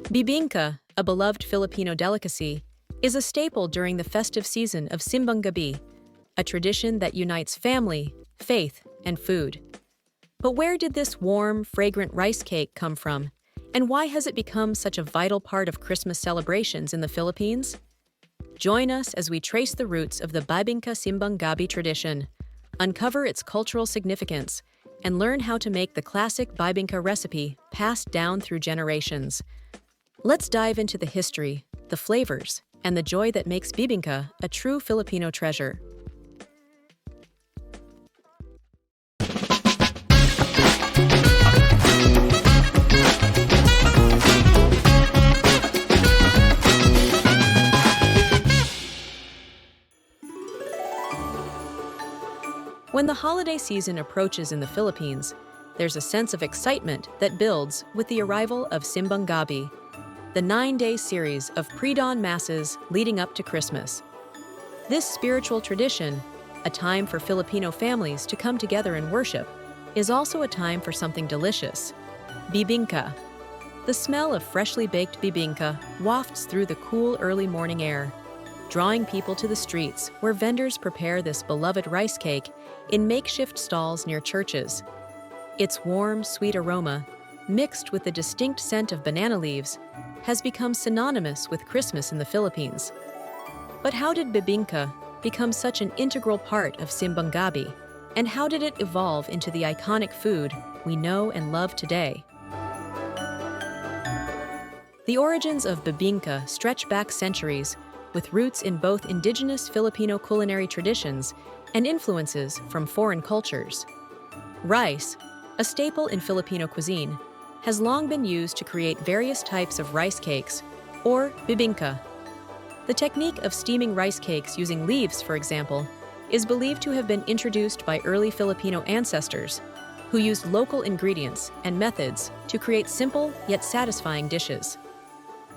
Bibingka, a beloved Filipino delicacy, is a staple during the festive season of Simbang Gabi, a tradition that unites family, faith, and food. But where did this warm, fragrant rice cake come from? And why has it become such a vital part of Christmas celebrations in the Philippines? Join us as we trace the roots of the Bibingka-Simbang Gabi tradition, uncover its cultural significance, and learn how to make the classic Bibingka recipe passed down through generations. Let's dive into the history, the flavors, and the joy that makes Bibingka a true Filipino treasure. When the holiday season approaches in the Philippines, there's a sense of excitement that builds with the arrival of Simbang Gabi, the 9-day series of pre-dawn masses leading up to Christmas. This spiritual tradition, a time for Filipino families to come together and worship, is also a time for something delicious: bibingka. The smell of freshly baked bibingka wafts through the cool early morning air, drawing people to the streets where vendors prepare this beloved rice cake in makeshift stalls near churches. Its warm, sweet aroma, mixed with the distinct scent of banana leaves, has become synonymous with Christmas in the Philippines. But how did bibingka become such an integral part of Simbang Gabi, and how did it evolve into the iconic food we know and love today? The origins of bibingka stretch back centuries, with roots in both indigenous Filipino culinary traditions and influences from foreign cultures. Rice, a staple in Filipino cuisine, has long been used to create various types of rice cakes, or bibingka. The technique of steaming rice cakes using leaves, for example, is believed to have been introduced by early Filipino ancestors, who used local ingredients and methods to create simple yet satisfying dishes.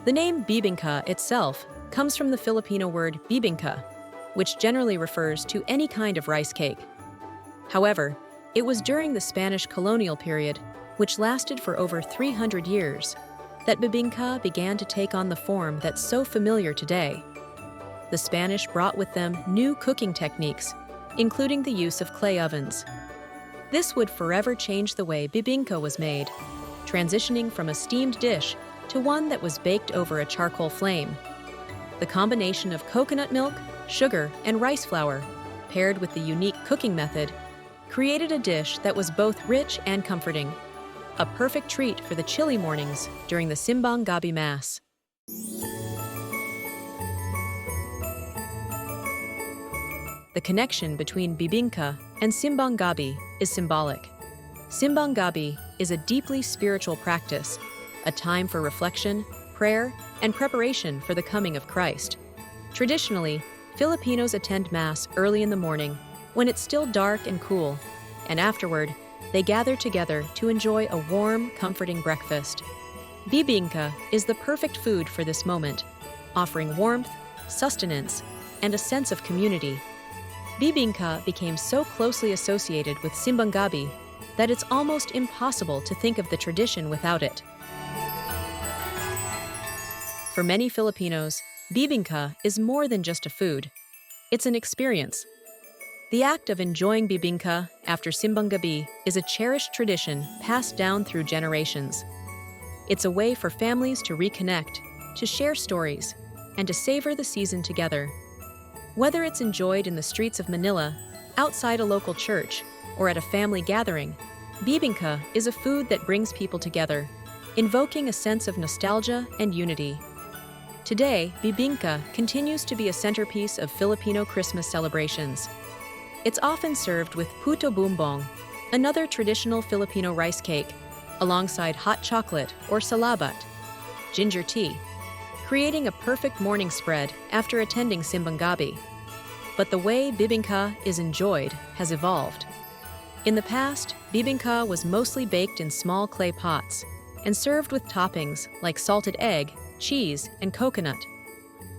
The name bibingka itself comes from the Filipino word bibingka, which generally refers to any kind of rice cake. However, it was during the Spanish colonial period, which lasted for over 300 years, that bibingka began to take on the form that's so familiar today. The Spanish brought with them new cooking techniques, including the use of clay ovens. This would forever change the way bibingka was made, transitioning from a steamed dish to one that was baked over a charcoal flame. The combination of coconut milk, sugar, and rice flour, paired with the unique cooking method, created a dish that was both rich and comforting, a perfect treat for the chilly mornings during the Simbang Gabi Mass. The connection between bibingka and Simbang Gabi is symbolic. Simbang Gabi is a deeply spiritual practice, a time for reflection, prayer, and preparation for the coming of Christ. Traditionally, Filipinos attend Mass early in the morning when it's still dark and cool, and afterward, they gather together to enjoy a warm, comforting breakfast. Bibingka is the perfect food for this moment, offering warmth, sustenance, and a sense of community. Bibingka became so closely associated with Simbang Gabi that it's almost impossible to think of the tradition without it. For many Filipinos, bibingka is more than just a food. It's an experience. The act of enjoying bibingka after Simbang Gabi is a cherished tradition passed down through generations. It's a way for families to reconnect, to share stories, and to savor the season together. Whether it's enjoyed in the streets of Manila, outside a local church, or at a family gathering, bibingka is a food that brings people together, invoking a sense of nostalgia and unity. Today, bibingka continues to be a centerpiece of Filipino Christmas celebrations. It's often served with puto bumbong, another traditional Filipino rice cake, alongside hot chocolate or salabat, ginger tea, creating a perfect morning spread after attending Simbang Gabi. But the way bibingka is enjoyed has evolved. In the past, bibingka was mostly baked in small clay pots and served with toppings like salted egg, cheese, and coconut.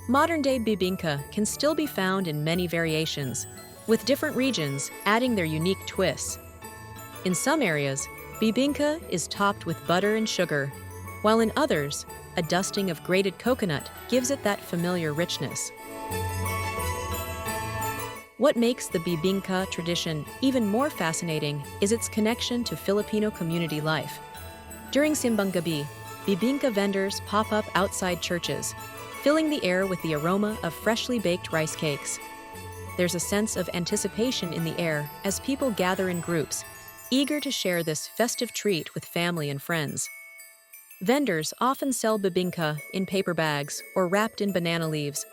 Modern-day bibingka can still be found in many variations, with different regions adding their unique twists. In some areas, bibingka is topped with butter and sugar, while in others, a dusting of grated coconut gives it that familiar richness. What makes the Bibingka tradition even more fascinating is its connection to Filipino community life. During Simbang Gabi, Bibingka vendors pop up outside churches, filling the air with the aroma of freshly baked rice cakes. There's a sense of anticipation in the air as people gather in groups, eager to share this festive treat with family and friends. Vendors often sell bibingka in paper bags or wrapped in banana leaves,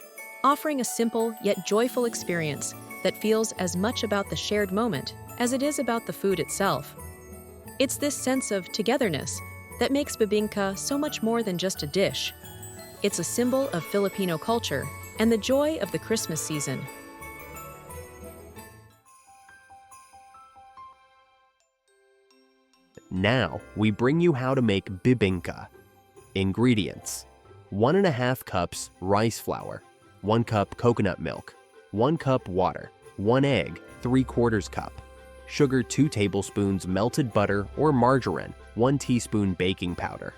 offering a simple yet joyful experience that feels as much about the shared moment as it is about the food itself. It's this sense of togetherness that makes bibingka so much more than just a dish. It's a symbol of Filipino culture and the joy of the Christmas season. Now, we bring you how to make bibingka. Ingredients: 1.5 cups rice flour, 1 cup coconut milk, 1 cup water, 1 egg, 3/4 cup, sugar 2 tablespoons, melted butter or margarine, 1 teaspoon baking powder,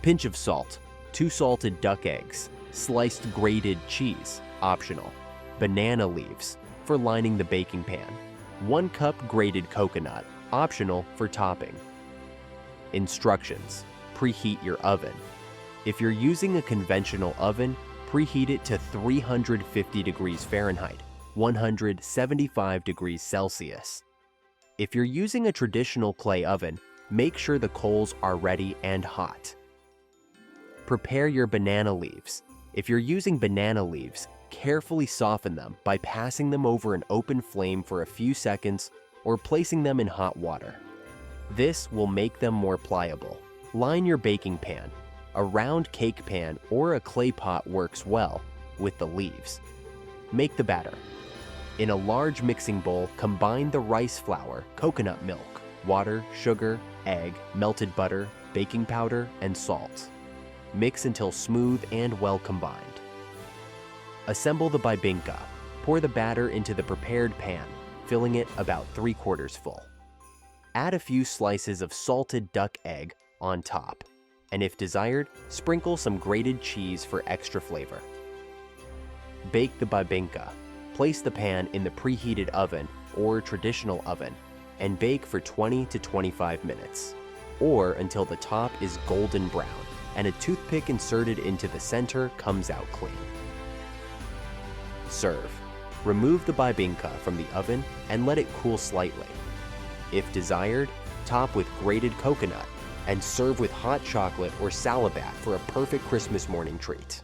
pinch of salt, 2 salted duck eggs, sliced grated cheese, optional, banana leaves for lining the baking pan, 1 cup grated coconut, optional for topping. Instructions: preheat your oven. If you're using a conventional oven, preheat it to 350 degrees Fahrenheit, 175 degrees Celsius. If you're using a traditional clay oven, make sure the coals are ready and hot. Prepare your banana leaves. If you're using banana leaves, carefully soften them by passing them over an open flame for a few seconds or placing them in hot water. This will make them more pliable. Line your baking pan. A round cake pan or a clay pot works well with the leaves. Make the batter. In a large mixing bowl, combine the rice flour, coconut milk, water, sugar, egg, melted butter, baking powder, and salt. Mix until smooth and well combined. Assemble the bibingka. Pour the batter into the prepared pan, filling it about 3/4 full. Add a few slices of salted duck egg on top, and if desired, sprinkle some grated cheese for extra flavor. Bake the bibingka. Place the pan in the preheated oven or traditional oven and bake for 20 to 25 minutes, or until the top is golden brown and a toothpick inserted into the center comes out clean. Serve. Remove the bibingka from the oven and let it cool slightly. If desired, top with grated coconut and serve with hot chocolate or salabat for a perfect Christmas morning treat.